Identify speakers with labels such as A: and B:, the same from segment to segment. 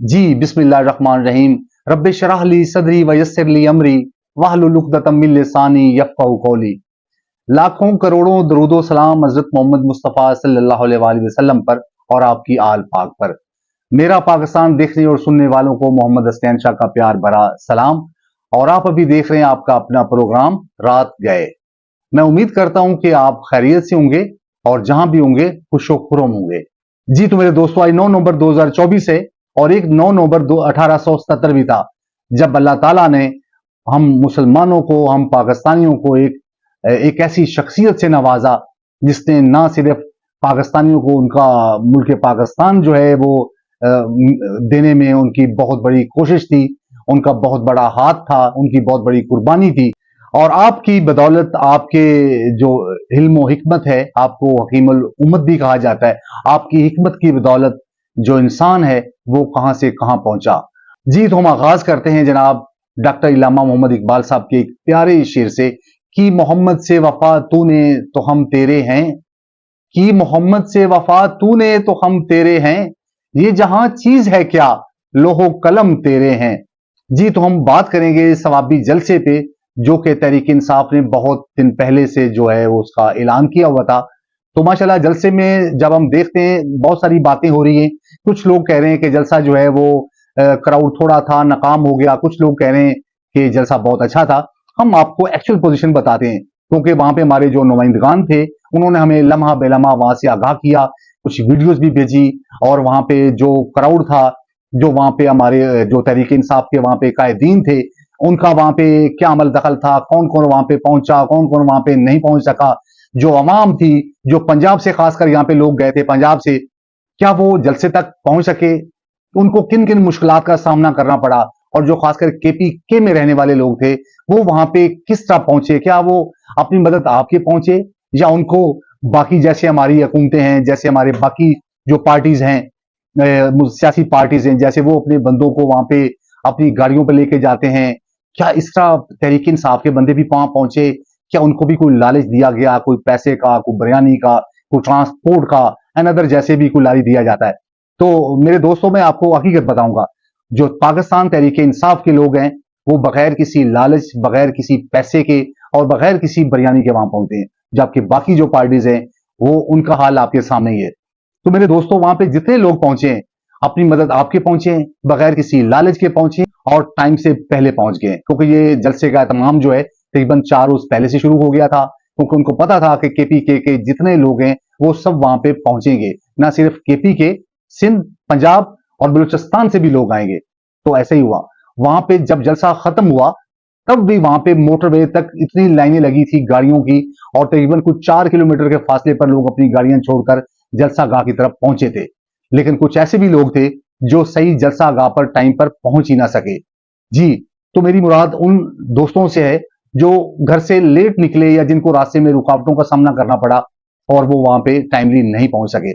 A: जी बिस्मिल्लाहिर्रहमानिर्रहीम। रब्बि शरह ली सदरी वयस्सिर ली अमरी वहलुल उक़दतम मिन लिसानी यफ़क़हू क़ौली। लाखों करोड़ों दरूदो सलाम हज़रत मोहम्मद मुस्तफ़ा सल्लल्लाहु अलैहि वसल्लम पर और आपकी आल पाक पर। मेरा पाकिस्तान देखने और सुनने वालों को मोहम्मद हसनैन शाह का प्यार भरा सलाम। और आप अभी देख रहे हैं आपका अपना प्रोग्राम रात गए। मैं उम्मीद करता हूं कि आप खैरियत से होंगे और जहां भी होंगे खुशो खुरम होंगे। जी तो मेरे दोस्तों, आज 9 नवंबर 2024 है और एक 9 नवंबर 1877 भी था जब अल्लाह ताला ने हम मुसलमानों को, हम पाकिस्तानियों को एक ऐसी शख्सियत से नवाजा जिसने ना सिर्फ पाकिस्तानियों को उनका मुल्क पाकिस्तान जो है वो देने में उनकी बहुत बड़ी कोशिश थी, उनका बहुत बड़ा हाथ था, उनकी बहुत बड़ी कुर्बानी थी। और आपकी बदौलत, आपके जो इल्म और हिकमत है, आपको हकीमुल उम्मत भी कहा जाता है, आपकी हिकमत की बदौलत जो इंसान है वो कहां से कहां पहुंचा। जी तो हम आगाज करते हैं जनाब डॉक्टर इल्लामा मोहम्मद इकबाल साहब के एक प्यारे शेर से कि मोहम्मद से वफा तूने तो हम तेरे हैं, कि मोहम्मद से वफा तूने तो हम तेरे हैं, ये जहां चीज है क्या लोहो कलम तेरे हैं। जी तो हम बात करेंगे सवाबी जलसे पे जो कि तहरीक इंसाफ ने बहुत दिन पहले से जो है वो उसका ऐलान किया हुआ था। तो माशाल्लाह जलसे में जब हम देखते हैं बहुत सारी बातें हो रही हैं। कुछ लोग कह रहे हैं कि जलसा जो है वो क्राउड थोड़ा था, नाकाम हो गया। कुछ लोग कह रहे हैं कि जलसा बहुत अच्छा था। हम आपको एक्चुअल पोजीशन बताते हैं क्योंकि वहां पे हमारे जो नुमाइंदगान थे उन्होंने हमें लम्हा बेलम्हा वहां से आगाह किया, कुछ वीडियोस भी भेजी। और वहां पे जो क्राउड था, जो वहां पे हमारे जो तहरीक इंसाफ के वहां पे कायदीन थे, उनका वहां पे क्या अमल दखल था, कौन कौन वहां पे पहुंचा, कौन कौन वहां पे नहीं पहुंच सका। जो अवाम थी, जो पंजाब से खासकर यहाँ पे लोग गए थे पंजाब से, क्या वो जलसे तक पहुंच सके, उनको किन किन मुश्किलात का सामना करना पड़ा। और जो खासकर केपीके में रहने वाले लोग थे वो वहां पे किस तरह पहुंचे, क्या वो अपनी मदद आपके पहुंचे या उनको बाकी जैसे हमारी हुकूमतें हैं, जैसे हमारे बाकी जो पार्टीज हैं, सियासी पार्टीज हैं, जैसे वो अपने बंदों को वहां पे अपनी गाड़ियों पे लेके जाते हैं, क्या इस तरह तहरीक इंसाफ के बंदे भी वहां पहुंचे? क्या उनको भी कोई लालच दिया गया, कोई पैसे का, कोई बिरयानी का, कोई ट्रांसपोर्ट का, अनदर जैसे भी कोई लालच दिया जाता है? तो मेरे दोस्तों, मैं आपको हकीकत बताऊंगा, जो पाकिस्तान तहरीक इंसाफ के लोग हैं वो बगैर किसी लालच, बगैर किसी पैसे के और बगैर किसी बिरयानी के वहां पहुंचते हैं, जबकि बाकी जो पार्टीज हैं वो उनका हाल आपके सामने ही है। तो मेरे दोस्तों, वहां पे जितने लोग पहुंचे हैं अपनी मदद आपके पहुंचे हैं, बगैर किसी लालच के पहुंचे और टाइम से पहले पहुंच गए, क्योंकि ये जलसे का तमाम जो है तकरीबन 4 रोज पहले से शुरू हो गया था, क्योंकि उनको पता था कि केपीके के जितने लोग हैं वो सब वहां पे पहुंचेंगे। ना सिर्फ केपीके, सिंध, पंजाब और बलूचिस्तान से भी लोग आएंगे। तो ऐसा ही हुआ। वहां पे जब जलसा खत्म हुआ तब भी वहां पे मोटरवे तक इतनी लाइनें लगी थी गाड़ियों की, और तकरीबन कुछ 4 किलोमीटर के फासले पर लोग अपनी गाड़ियां छोड़कर जलसा गाह की तरफ पहुंचे थे। लेकिन कुछ ऐसे भी लोग थे जो सही जलसा गाह पर टाइम पर पहुंच ही ना सके। जी तो मेरी मुराद उन दोस्तों से है जो घर से लेट निकले या जिनको रास्ते में रुकावटों का सामना करना पड़ा और वो वहां पे टाइमली नहीं पहुंच सके।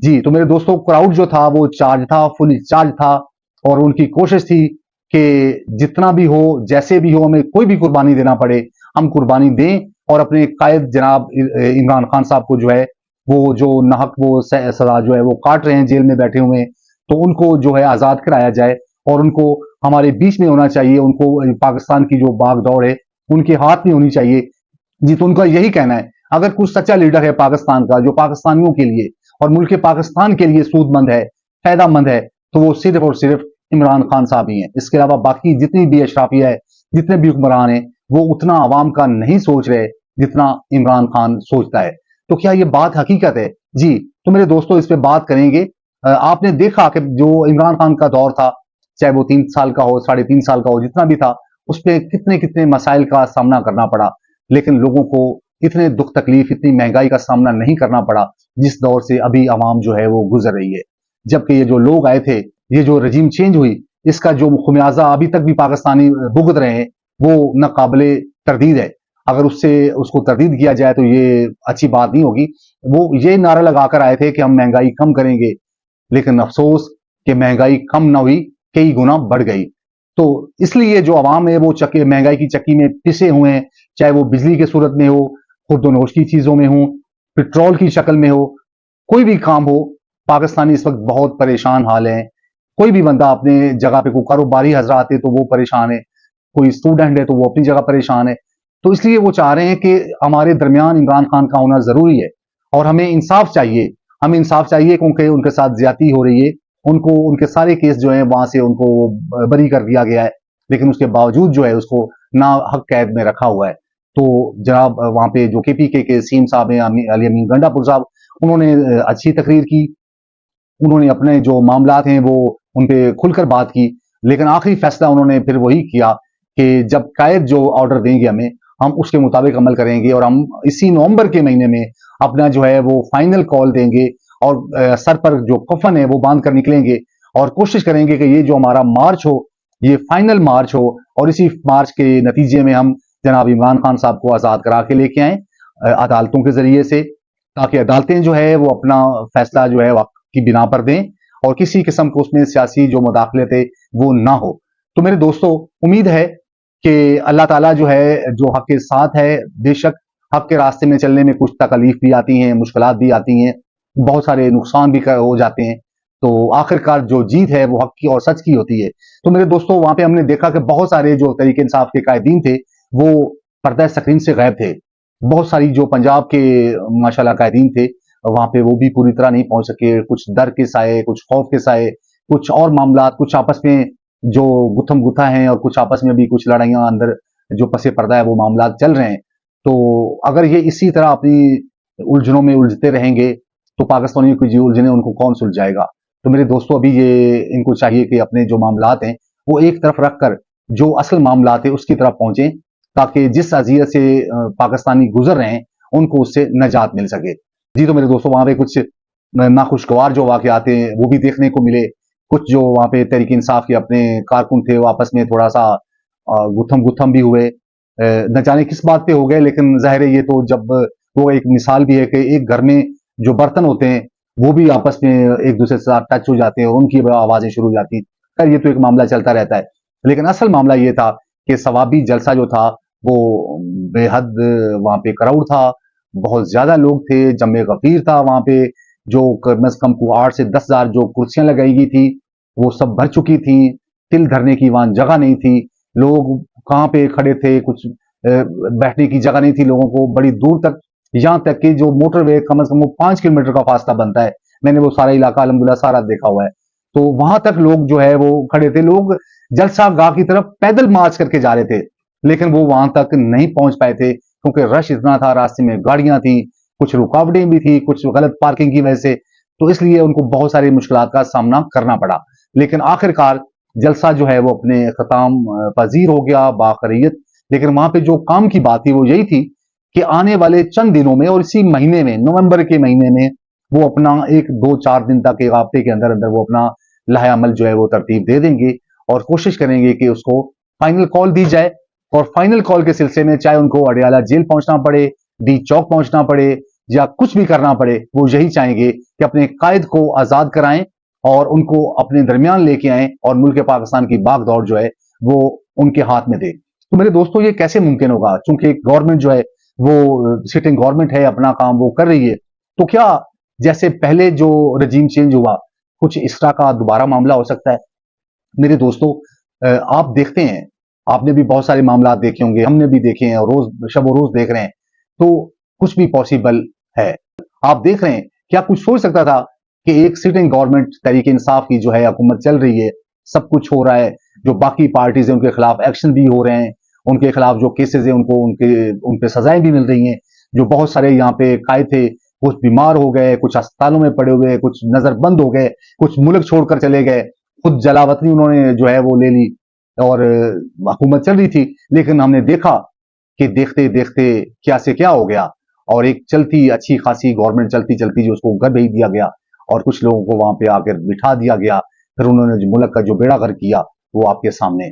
A: जी तो मेरे दोस्तों, क्राउड जो था वो चार्ज था, फुल चार्ज था, और उनकी कोशिश थी कि जितना भी हो, जैसे भी हो, हमें कोई भी कुर्बानी देना पड़े हम कुर्बानी दें और अपने कायद जनाब इमरान खान साहब को जो है वो जो नाहक वो सजा जो है वो काट रहे हैं जेल में बैठे हुए, तो उनको जो है आजाद कराया जाए और उनको हमारे बीच में होना चाहिए। उनको पाकिस्तान की जो बाग दौड़ है उनके हाथ में होनी चाहिए। जी तो उनका यही कहना है, अगर कुछ सच्चा लीडर है पाकिस्तान का जो पाकिस्तानियों के लिए और मुल्क पाकिस्तान के लिए सूदमंद है, फायदामंद है, तो वो सिर्फ और सिर्फ इमरान खान साहब ही हैं। इसके अलावा बाकी जितनी भी अशराफिया है, जितने भी हुक्मरान हैं, वो उतना आवाम का नहीं सोच रहे जितना इमरान खान सोचता है। तो क्या ये बात हकीकत है? जी तो मेरे दोस्तों, इस पे बात करेंगे। आपने देखा कि जो इमरान खान का दौर था, चाहे वो 3 साल का हो, 3.5 साल का हो, जितना भी था, उसपे कितने कितने मसाइल का सामना करना पड़ा, लेकिन लोगों को इतने दुख तकलीफ, इतनी महंगाई का सामना नहीं करना पड़ा जिस दौर से अभी आवाम जो है वो गुजर रही है। जबकि ये जो लोग आए थे, ये जो रजीम चेंज हुई, इसका जो खुमियाजा अभी तक भी पाकिस्तानी भुगत रहे हैं वो नाकाबिले तरदीद है। अगर उसको तरदीद किया जाए तो ये अच्छी बात नहीं होगी। वो ये नारा लगाकर आए थे कि हम महंगाई कम करेंगे, लेकिन अफसोस कि महंगाई कम ना हुई, कई गुना बढ़ गई। तो इसलिए जो आवाम है वो चक्की महंगाई की चक्की में पिसे हुए हैं, चाहे वो बिजली के सूरत में हो, खुर्दोनोश की चीजों में हो, पेट्रोल की शक्ल में हो, कोई भी काम हो, पाकिस्तानी इस वक्त बहुत परेशान हाल है। कोई भी बंदा अपने जगह पे, कोई कारोबारी हजरात है तो वो परेशान है, कोई स्टूडेंट है तो वो अपनी जगह परेशान है। तो इसलिए वो चाह रहे हैं कि हमारे दरमियान इमरान खान का होना जरूरी है और हमें इंसाफ चाहिए। हमें इंसाफ चाहिए क्योंकि उनके साथ ज्यादती हो रही है। उनको उनके सारे केस जो है वहां से उनको बरी कर दिया गया है, लेकिन उसके बावजूद जो है उसको ना हक कैद में रखा हुआ है। तो जनाब वहां पे जो KPK के सीएम साहब हैं अली अमीन गंडापुर साहब, उन्होंने अच्छी तकरीर की, उन्होंने अपने जो मामलात हैं वो उन पे खुलकर बात की, लेकिन आखिरी फैसला उन्होंने फिर वही किया कि जब कायद जो ऑर्डर देंगे हमें, हम उसके मुताबिक अमल करेंगे और हम इसी नवंबर के महीने में अपना जो है वो फाइनल कॉल देंगे और सर पर जो कफन है वो बांध कर निकलेंगे और कोशिश करेंगे कि ये जो हमारा मार्च हो ये फाइनल मार्च हो और इसी मार्च के नतीजे में हम जनाब इमरान खान साहब को आज़ाद करा के लेके आए अदालतों के जरिए से, ताकि अदालतें जो है वो अपना फैसला जो है वक्त की बिना पर दें और किसी किस्म को उसमें सियासी जो मुदाखलत है वो ना हो। तो मेरे दोस्तों, उम्मीद है कि अल्लाह ताला जो है जो हक के साथ है। बेशक हक के रास्ते में चलने में कुछ तकलीफ भी आती हैं, मुश्किलात भी आती हैं, बहुत सारे नुकसान भी हो जाते हैं, तो आखिरकार जो जीत है वो हक की और सच की होती है। तो मेरे दोस्तों, वहां पे हमने देखा कि बहुत सारे जो तहरीक इंसाफ के कायदीन थे वो पर्दा स्क्रीन से गायब थे। बहुत सारी जो पंजाब के माशाल्लाह कायदीन थे वहां पे वो भी पूरी तरह नहीं पहुंच सके, कुछ डर के साए, कुछ खौफ के साए, कुछ और मामला, कुछ आपस में जो गुत्थम गुत्था हैं और कुछ आपस में भी कुछ लड़ाइयां अंदर जो पसे पर्दा है वो मामला चल रहे हैं। तो अगर ये इसी तरह अपनी उलझनों में उलझते रहेंगे तो पाकिस्तानियों की जो उलझने उनको कौन सुलझाएगा। तो मेरे दोस्तों, अभी ये इनको चाहिए कि अपने जो मामलात हैं वो एक तरफ रखकर जो असल मामलात है उसकी तरफ पहुंचे, ताकि जिस अजियत से पाकिस्तानी गुजर रहे हैं उनको उससे नजात मिल सके। जी तो मेरे दोस्तों, वहां पे कुछ नाखुशगवार जो वाकयात हैं वो भी देखने को मिले। कुछ जो वहां पे तहरीक इंसाफ के अपने कारकुन थे वो आपस में थोड़ा सा गुत्थम गुत्थम भी हुए, न जाने किस बात पे हो गए, लेकिन जाहिर है ये तो जब वो एक मिसाल भी है कि एक घर में जो बर्तन होते हैं वो भी आपस में एक दूसरे के साथ टच हो जाते हैं और उनकी आवाजें शुरू हो जाती हैं। खैर ये तो एक मामला चलता रहता है, लेकिन असल मामला ये था कि सवाबी जलसा जो था वो बेहद वहां पे क्राउड था, बहुत ज्यादा लोग थे, जमे गफीर था वहां पे। जो कम से कम 8 से 10 हजार जो कुर्सियां लगाई गई थी वो सब भर चुकी थी, तिल धरने की वहां जगह नहीं थी, लोग कहाँ पे खड़े थे, कुछ बैठने की जगह नहीं थी लोगों को, बड़ी दूर तक, यहाँ तक कि जो मोटरवे कम से कम 5 किलोमीटर का फासला बनता है, मैंने वो सारा इलाका अलहमदुल्ला सारा देखा हुआ है, तो वहां तक लोग जो है वो खड़े थे। लोग जलसा गाह की तरफ पैदल मार्च करके जा रहे थे, लेकिन वो वहां तक नहीं पहुंच पाए थे क्योंकि रश इतना था, रास्ते में गाड़ियां थी, कुछ रुकावटें भी थी, कुछ गलत पार्किंग की वजह से, तो इसलिए उनको बहुत सारी मुश्किलात का सामना करना पड़ा। लेकिन आखिरकार जलसा जो है वो अपने अख्ताम पजीर हो गया बाखरियत। लेकिन वहां पे जो काम की बात थी वो यही थी कि आने वाले चंद दिनों में और इसी महीने में, नवंबर के महीने में, वो अपना 1 2 4 दिन तक, एक हफ्ते के अंदर अंदर वो अपना लाहे अमल जो है वो तरतीब दे देंगे और कोशिश करेंगे कि उसको फाइनल कॉल दी जाए। और फाइनल कॉल के सिलसिले में चाहे उनको अडियाला जेल पहुंचना पड़े, डी चौक पहुंचना पड़े या कुछ भी करना पड़े, वो यही चाहेंगे कि अपने कायद को आजाद कराएं और उनको अपने दरमियान लेके आएं और मुल्क पाकिस्तान की भाग दौड़ जो है वो उनके हाथ में दे। तो मेरे दोस्तों, ये कैसे मुमकिन होगा? चूंकि गवर्नमेंट जो है वो सिटिंग गवर्नमेंट है, अपना काम वो कर रही है, तो क्या जैसे पहले जो रजीम चेंज हुआ कुछ इस तरह का दोबारा मामला हो सकता है? मेरे दोस्तों, आप देखते हैं, आपने भी बहुत सारे मामला देखे होंगे, हमने भी देखे हैं और रोज शब रोज देख रहे हैं, तो कुछ भी पॉसिबल है। आप देख रहे हैं, क्या कुछ सोच सकता था कि एक सिटिंग गवर्नमेंट तहरीक इंसाफ की जो है हुकूमत चल रही है, सब कुछ हो रहा है, जो बाकी पार्टीज है उनके खिलाफ एक्शन भी हो रहे हैं, उनके खिलाफ जो केसेस है उनको उन पे सजाएं भी मिल रही हैं, जो बहुत सारे यहाँ पे कायद थे कुछ बीमार हो गए, कुछ अस्पतालों में पड़े हुए, कुछ नजरबंद हो गए, कुछ मुल्क छोड़कर चले गए, खुद जलावतनी उन्होंने जो है वो ले ली और हुकूमत चल रही थी। लेकिन हमने देखा कि देखते देखते क्या से क्या हो गया और एक चलती अच्छी खासी गवर्नमेंट चलती चलती जो उसको घर भेज दिया गया और कुछ लोगों को वहां पे आकर बिठा दिया गया। फिर उन्होंने जो मुल्क का जो बेड़ा गर्क किया वो आपके सामने।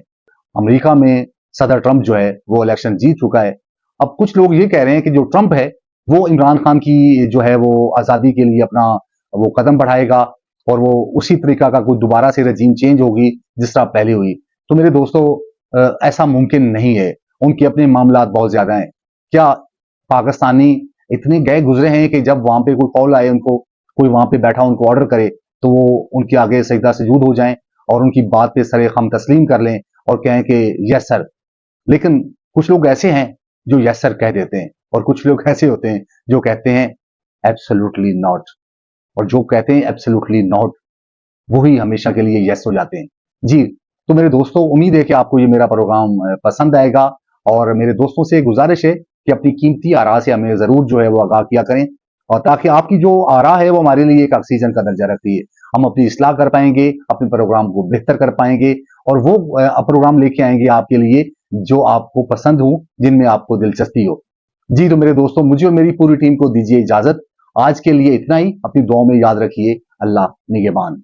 A: अमेरिका में सदर ट्रंप जो है वो इलेक्शन जीत चुका है। अब कुछ लोग ये कह रहे हैं कि जो ट्रंप है वो इमरान खान की जो है वो आजादी के लिए अपना वो कदम बढ़ाएगा और वो उसी तरीका का कोई दोबारा से रजीम चेंज होगी जिस तरह पहले हुई। तो मेरे दोस्तों, ऐसा मुमकिन नहीं है, उनके अपने मामलात बहुत ज्यादा हैं। क्या पाकिस्तानी इतने गए गुजरे हैं कि जब वहां पे कोई कॉल आए, उनको कोई वहां पे बैठा उनको ऑर्डर करे तो वो उनके आगे सजदा सुजूद हो जाएं اور ان کی بات پہ سر خم تسلیم کر لیں اور کہیں کہ یس سر. لیکن کچھ لوگ ایسے ہیں جو یس سر کہہ دیتے ہیں، اور کچھ لوگ ایسے ہوتے ہیں جو کہتے ہیں ایبسولوٹلی ناٹ، اور جو کہتے ہیں ایبسولوٹلی ناٹ وہی ہمیشہ کے لیے یس ہو جاتے ہیں. جی تو میرے دوستوں، امید ہے کہ آپ کو یہ میرا پروگرام پسند آئے گا، اور میرے دوستوں سے گزارش ہے کہ اپنی قیمتی آراء سے ہمیں ضرور جو ہے وہ آگاہ کیا کریں، اور تاکہ آپ کی جو آراء ہے وہ ہمارے لیے ایک آکسیجن کا درجہ رکھتی ہے. ہم اپنی اصلاح کر پائیں گے، اپنے پروگرام کو بہتر کر پائیں گے، اور وہ پروگرام لے کے آئیں گے آپ کے لیے جو آپ کو پسند ہو، جن میں آپ کو دلچسپی ہو. جی تو میرے دوستوں، مجھے اور میری پوری ٹیم کو دیجیے اجازت. آج کے لیے اتنا ہی. اپنی دعاؤں میں یاد رکھیے. اللہ نگہبان.